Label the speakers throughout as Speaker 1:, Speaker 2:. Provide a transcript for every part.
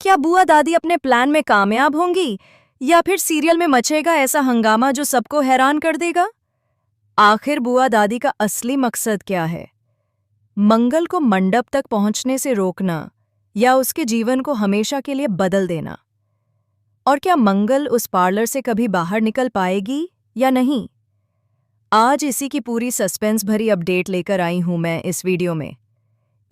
Speaker 1: क्या बुआ दादी अपने प्लान में कामयाब होंगी या फिर सीरियल में मचेगा ऐसा हंगामा जो सबको हैरान कर देगा? आखिर बुआ दादी का असली मकसद क्या है? मंगल को मंडप तक पहुंचने से रोकना या उसके जीवन को हमेशा के लिए बदल देना? और क्या मंगल उस पार्लर से कभी बाहर निकल पाएगी या नहीं? आज इसी की पूरी सस्पेंस भरी अपडेट लेकर आई हूं मैं इस वीडियो में।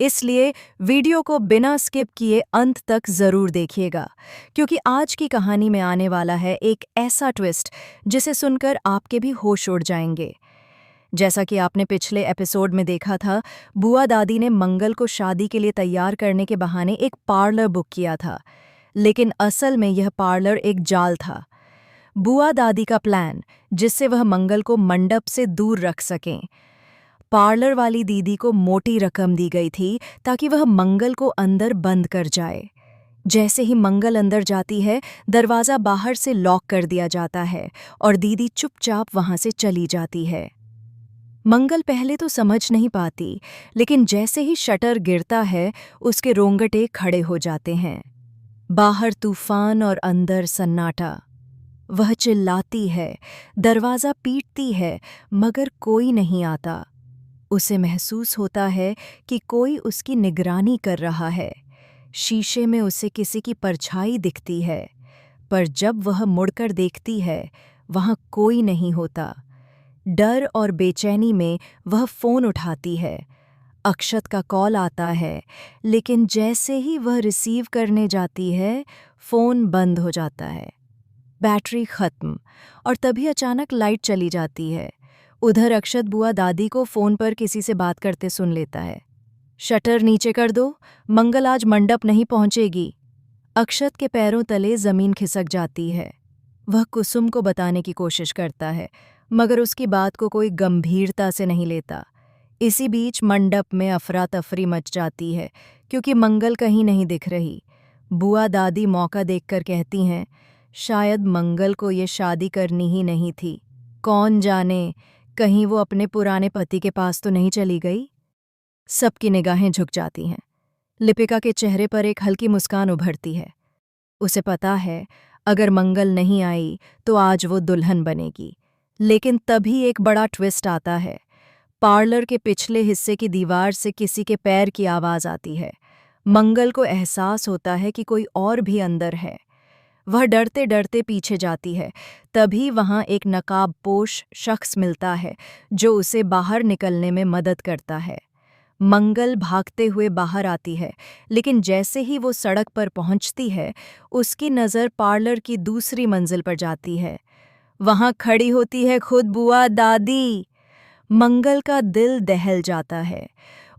Speaker 1: इसलिए वीडियो को बिना स्किप किए अंत तक जरूर देखिएगा, क्योंकि आज की कहानी में आने वाला है एक ऐसा ट्विस्ट जिसे सुनकर आपके भी होश उड़ जाएंगे। जैसा कि आपने पिछले एपिसोड में देखा था, बुआ दादी ने मंगल को शादी के लिए तैयार करने के बहाने एक पार्लर बुक किया था, लेकिन असल में यह पार्लर एक जाल था। बुआ दादी का प्लान, जिससे वह मंगल को मंडप से दूर रख सकें। पार्लर वाली दीदी को मोटी रकम दी गई थी ताकि वह मंगल को अंदर बंद कर जाए। जैसे ही मंगल अंदर जाती है, दरवाज़ा बाहर से लॉक कर दिया जाता है और दीदी चुपचाप वहां से चली जाती है। मंगल पहले तो समझ नहीं पाती, लेकिन जैसे ही शटर गिरता है, उसके रोंगटे खड़े हो जाते हैं। बाहर तूफान और अंदर सन्नाटा। वह चिल्लाती है, दरवाज़ा पीटती है, मगर कोई नहीं आता। उसे महसूस होता है कि कोई उसकी निगरानी कर रहा है। शीशे में उसे किसी की परछाई दिखती है, पर जब वह मुड़कर देखती है, वहाँ कोई नहीं होता। डर और बेचैनी में वह फ़ोन उठाती है। अक्षत का कॉल आता है, लेकिन जैसे ही वह रिसीव करने जाती है, फ़ोन बंद हो जाता है। बैटरी खत्म, और तभी अचानक लाइट चली जाती है। उधर अक्षत बुआ दादी को फ़ोन पर किसी से बात करते सुन लेता है। शटर नीचे कर दो, मंगल आज मंडप नहीं पहुंचेगी। अक्षत के पैरों तले ज़मीन खिसक जाती है। वह कुसुम को बताने की कोशिश करता है, मगर उसकी बात को कोई गंभीरता से नहीं लेता। इसी बीच मंडप में अफरा तफरी मच जाती है, क्योंकि मंगल कहीं नहीं दिख रही। बुआ दादी मौका देखकर कहती हैं, शायद मंगल को ये शादी करनी ही नहीं थी। कौन जाने, कहीं वो अपने पुराने पति के पास तो नहीं चली गई? सबकी निगाहें झुक जाती हैं। लिपिका के चेहरे पर एक हल्की मुस्कान उभरती है। उसे पता है, अगर मंगल नहीं आई तो आज वो दुल्हन बनेगी। लेकिन तभी एक बड़ा ट्विस्ट आता है। पार्लर के पिछले हिस्से की दीवार से किसी के पैर की आवाज़ आती है। मंगल को एहसास होता है कि कोई और भी अंदर है। वह डरते डरते पीछे जाती है। तभी वहां एक नकाबपोश शख्स मिलता है, जो उसे बाहर निकलने में मदद करता है। मंगल भागते हुए बाहर आती है, लेकिन जैसे ही वो सड़क पर पहुंचती है, उसकी नज़र पार्लर की दूसरी मंजिल पर जाती है। वहां खड़ी होती है खुद बुआ दादी। मंगल का दिल दहल जाता है।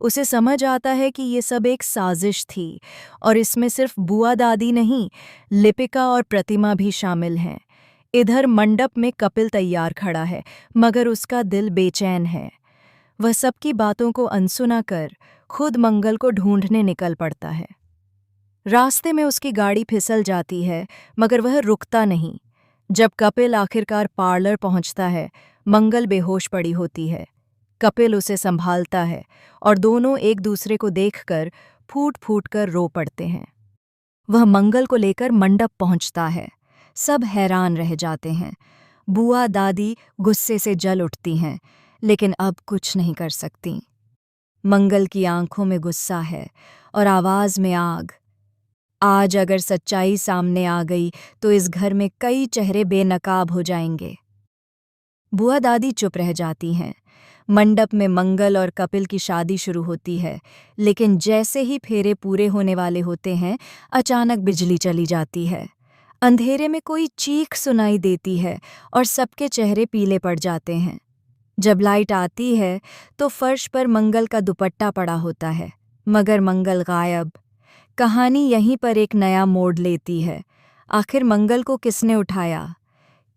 Speaker 1: उसे समझ आता है कि ये सब एक साजिश थी, और इसमें सिर्फ बुआ दादी नहीं, लिपिका और प्रतिमा भी शामिल हैं। इधर मंडप में कपिल तैयार खड़ा है, मगर उसका दिल बेचैन है। वह सबकी बातों को अनसुना कर खुद मंगल को ढूंढने निकल पड़ता है। रास्ते में उसकी गाड़ी फिसल जाती है, मगर वह रुकता नहीं। जब कपिल आखिरकार पार्लर पहुंचता है, मंगल बेहोश पड़ी होती है। कपिल उसे संभालता है और दोनों एक दूसरे को देखकर फूट फूट कर रो पड़ते हैं। वह मंगल को लेकर मंडप पहुंचता है। सब हैरान रह जाते हैं। बुआ दादी गुस्से से जल उठती हैं, लेकिन अब कुछ नहीं कर सकती। मंगल की आंखों में गुस्सा है और आवाज़ में आग। आज अगर सच्चाई सामने आ गई तो इस घर में कई चेहरे बेनकाब हो जाएंगे। बुआ दादी चुप रह जाती हैं। मंडप में मंगल और कपिल की शादी शुरू होती है, लेकिन जैसे ही फेरे पूरे होने वाले होते हैं, अचानक बिजली चली जाती है। अंधेरे में कोई चीख सुनाई देती है और सबके चेहरे पीले पड़ जाते हैं। जब लाइट आती है तो फर्श पर मंगल का दुपट्टा पड़ा होता है, मगर मंगल गायब। कहानी यहीं पर एक नया मोड़ लेती है। आखिर मंगल को किसने उठाया?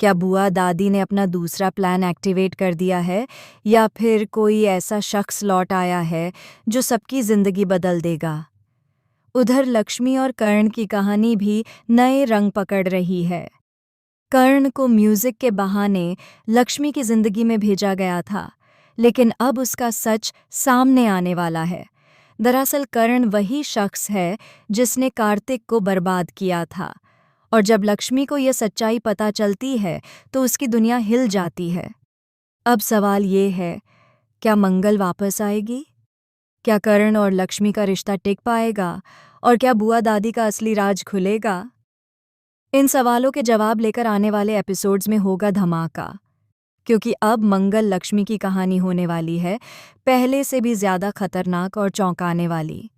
Speaker 1: क्या बुआ दादी ने अपना दूसरा प्लान एक्टिवेट कर दिया है, या फिर कोई ऐसा शख्स लौट आया है जो सबकी जिंदगी बदल देगा? उधर लक्ष्मी और कर्ण की कहानी भी नए रंग पकड़ रही है। कर्ण को म्यूजिक के बहाने लक्ष्मी की जिंदगी में भेजा गया था, लेकिन अब उसका सच सामने आने वाला है। दरअसल करण वही शख्स है जिसने कार्तिक को बर्बाद किया था, और जब लक्ष्मी को यह सच्चाई पता चलती है तो उसकी दुनिया हिल जाती है। अब सवाल ये है, क्या मंगल वापस आएगी? क्या करण और लक्ष्मी का रिश्ता टिक पाएगा? और क्या बुआ दादी का असली राज खुलेगा? इन सवालों के जवाब लेकर आने वाले एपिसोड्स में होगा धमाका, क्योंकि अब मंगल लक्ष्मी की कहानी होने वाली है, पहले से भी ज्यादा खतरनाक और चौंकाने वाली।